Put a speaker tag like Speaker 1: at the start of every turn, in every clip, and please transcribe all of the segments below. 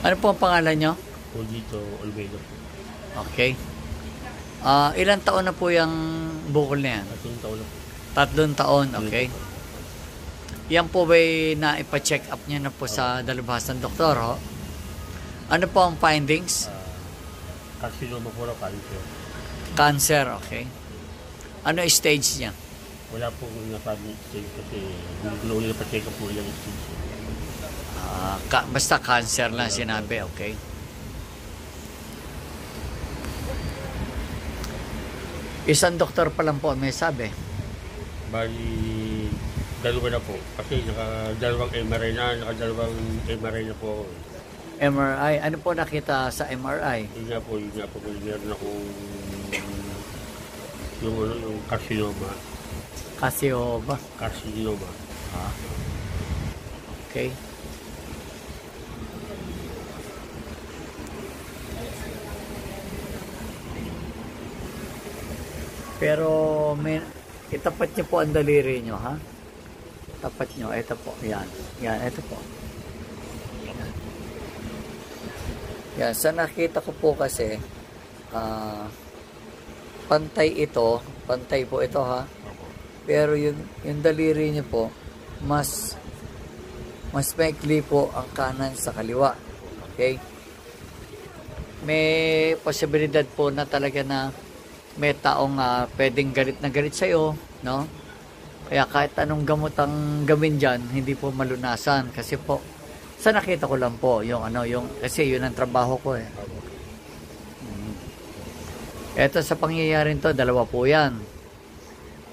Speaker 1: Ano po ang pangalan nyo?
Speaker 2: Dito, Olmedo po.
Speaker 1: Okay. Ilang taon na po yung bukol na yan?
Speaker 2: 3 taon na po.
Speaker 1: 3 taon, okay. Yan po ba'y naipa-check up nyo na po sa dalubhasang doktor, ho? Ano po ang findings?
Speaker 2: Carcinoma po na cancer.
Speaker 1: Cancer, okay. Ano stage niya?
Speaker 2: Wala po nasabing stage kasi hindi na pa-check up po ilang stage.
Speaker 1: Basta cancer lang sinabi, okay. Isang doktor pa lang po may sabi.
Speaker 2: Bali, dalawa na po. Kasi nakadalawang MRI na po.
Speaker 1: MRI, ano po nakita sa MRI?
Speaker 2: Yun nga po. Meron akong yung carcinoma. Carcinoma.
Speaker 1: Okay. Pero itapat niyo po ang daliri niyo, ha? Tapat niyo, ito po, yan. Yan, ito po. Yan, sa nakita ko po kasi, pantay po ito, ha? Pero yung daliri niyo po, mas maikli po ang kanan sa kaliwa. Okay? May posibilidad po na talaga na may taong pwedeng galit na galit sa'yo, no? Kaya kahit anong gamot ang gawin dyan, hindi po malunasan. Kasi po, sa nakita ko lang po, kasi yun ang trabaho ko eh. Eto sa pangyayarin to, dalawa po yan.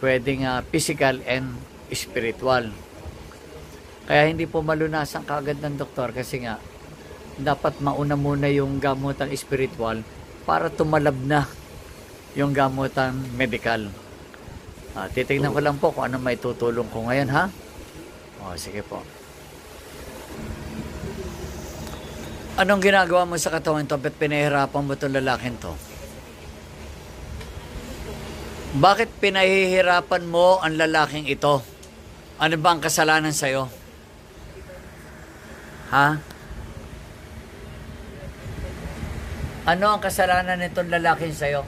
Speaker 1: Pwedeng physical and spiritual. Kaya hindi po malunasan kaagad ng doktor kasi nga, dapat mauna muna yung gamutan spiritual para tumalab na yung gamutan medical. Titignan ko lang po kung ano may tutulong ko ngayon, ha? Sige po. Anong ginagawa mo sa katawan to? Ba't pinahihirapan mo itong lalaking to? Bakit pinahihirapan mo ang lalaking ito? Ano ba ang kasalanan sa'yo? Ha? Ano ang kasalanan nitong lalaking sa'yo?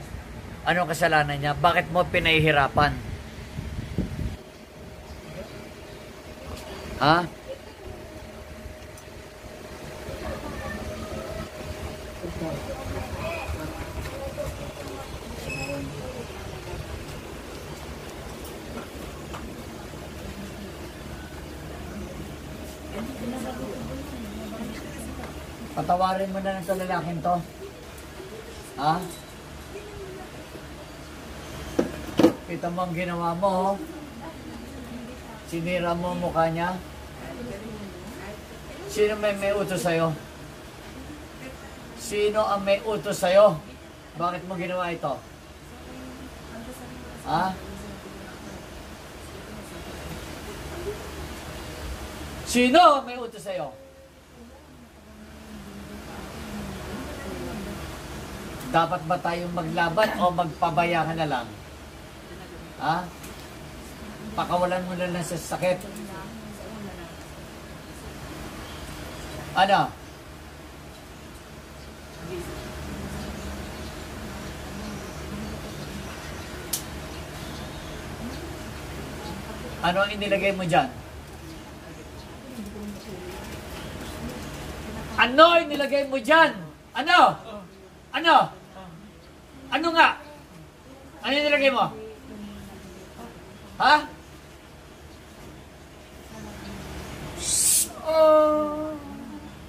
Speaker 1: Anong kasalanan niya? Bakit mo pinahihirapan? Ha? Patawarin mo na ng ito lalaking to. Ha? Kita mo ang ginawa mo, oh. Sinira mo ang mukha niya. Sino may utos sa'yo? Sino ang may utos sa'yo? Bakit mo ginawa ito? Ha? Sino ang may utos sa'yo? Dapat ba tayong maglaban o magpabaya ka na lang? Ha? Pakawalan mo na lang sa sakit. Ano? Ano ang inilagay mo dyan? Ano ang inilagay mo dyan? Ano? Ano? Ano nga? Ano yung nilagay mo? Ha?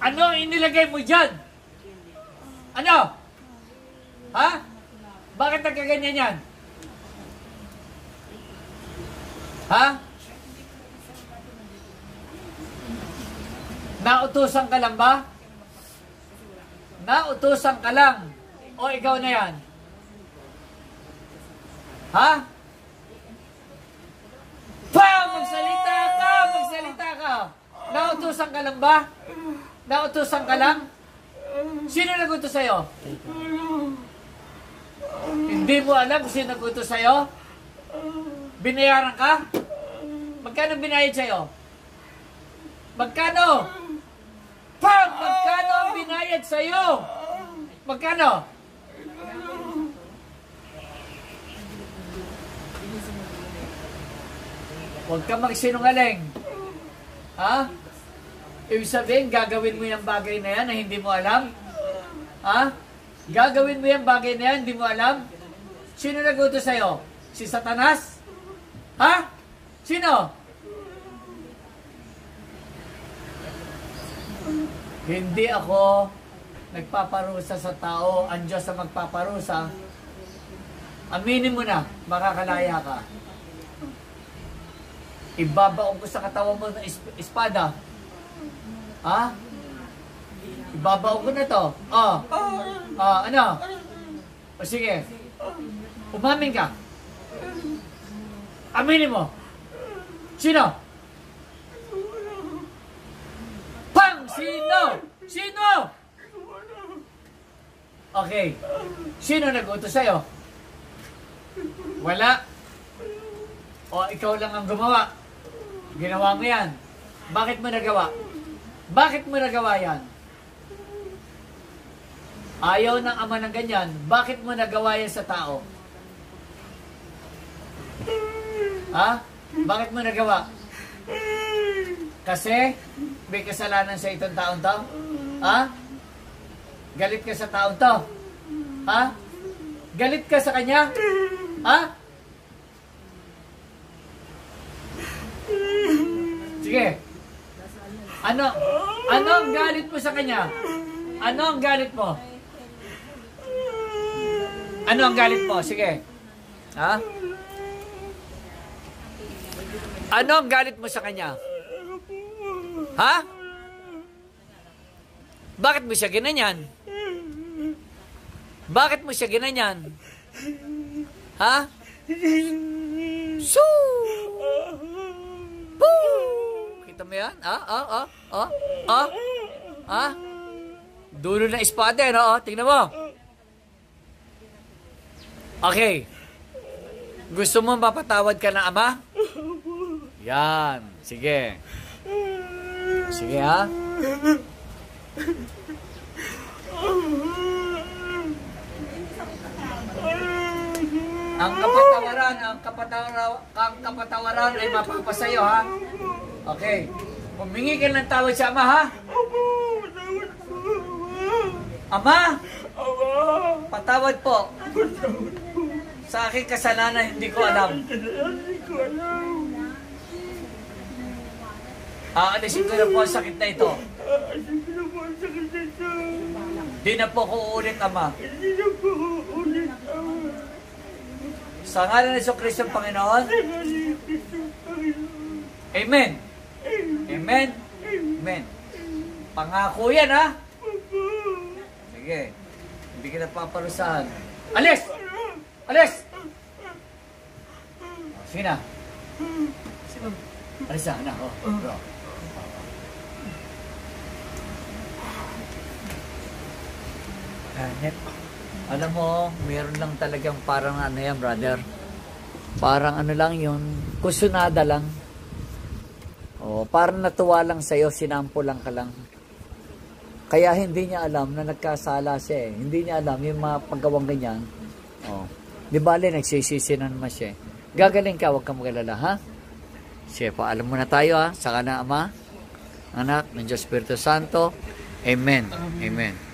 Speaker 1: Ano inilagay mo dyan? Ano? Ha? Bakit nagkaganyan yan? Ha? Nautusan ka lang ba? Nautusan ka lang? O ikaw na yan? Ha? Magsalita ka! Magsalita ka! Nautusan ka lang ba? Nautusan ka lang? Sino nagutos sa'yo? Hindi mo alam kung sino nagutos sa'yo? Binayaran ka? Magkano binayad sa'yo? Magkano? Magkano ang binayad bayad sa'yo. Magkano? Huwag ka magsinungaling. Ha? Ibig sabihin, gagawin mo yung bagay na yan na hindi mo alam? Ha? Gagawin mo yung bagay na yan, hindi mo alam? Sino nagutos sa'yo? Si Satanas? Ha? Sino? Hindi ako nagpaparusa sa tao. Ang Diyos ang magpaparusa. Aminin mo na, makakalaya ka. Ibabaon ko sa katawan mo ng espada. Ha? Ibabaon ko na to. Ano? O sige. Umamin ka. Aminin mo. Sino? Pang! Sino? Sino? Okay. Sino nag-utos sa'yo? Wala. O ikaw lang ang gumawa. Ginawa mo yan. Bakit mo nagawa? Bakit mo nagawa yan? Ayaw ng ama ng ganyan. Bakit mo nagawa yan sa tao? Ha? Bakit mo nagawa? Kasi may kasalanan sa itong taong to? Ha? Galit ka sa taong to? Ha? Galit ka sa kanya? Ha? Sige. Ano ang galit mo sa kanya? Ano ang galit mo? Ano ang galit mo? Sige. Ha? Ano ang galit mo sa kanya? Ha? Bakit mo siya ginanyan? Bakit mo siya ginanyan? Ha? Shoo! Boo! Kita mo yan? Dulo na espada, no? Tingnan mo. Okay. Gusto mo mapatawad ka ng ama? Yan. Sige. Sige, ha? Ang kapatawaran ay mapapasayo, ha? Okay. Humingi ka ng tawad sa ama, ha? Ama? Patawad po. Sa aking kasalanan, hindi ko alam. Aalisin ko na po ang sakit na ito. Di na po ko uulit, ama. Sa ngalan ng Kristo Panginoon. Amen. Amen. Amen. Pangako yan, ha? Sige. Hindi ka napaparusahan. Alis! Alis! Sige na. Alis na, anak. Bro. Alam mo, meron lang talagang parang ano yan, brother. Parang ano lang yun, kusunada lang. O, parang natuwa lang sa'yo, sinampo lang ka lang. Kaya hindi niya alam na nagkasala siya eh. Hindi niya alam yung mga paggawang ganyan. O, di bale, nagsisisi na naman siya eh. Gagaling ka, huwag kang mag-alala, ha? Siya, paalam muna tayo, ha? Sa kana Ama, Anak, ng Diyos Espiritu Santo. Amen. Amen.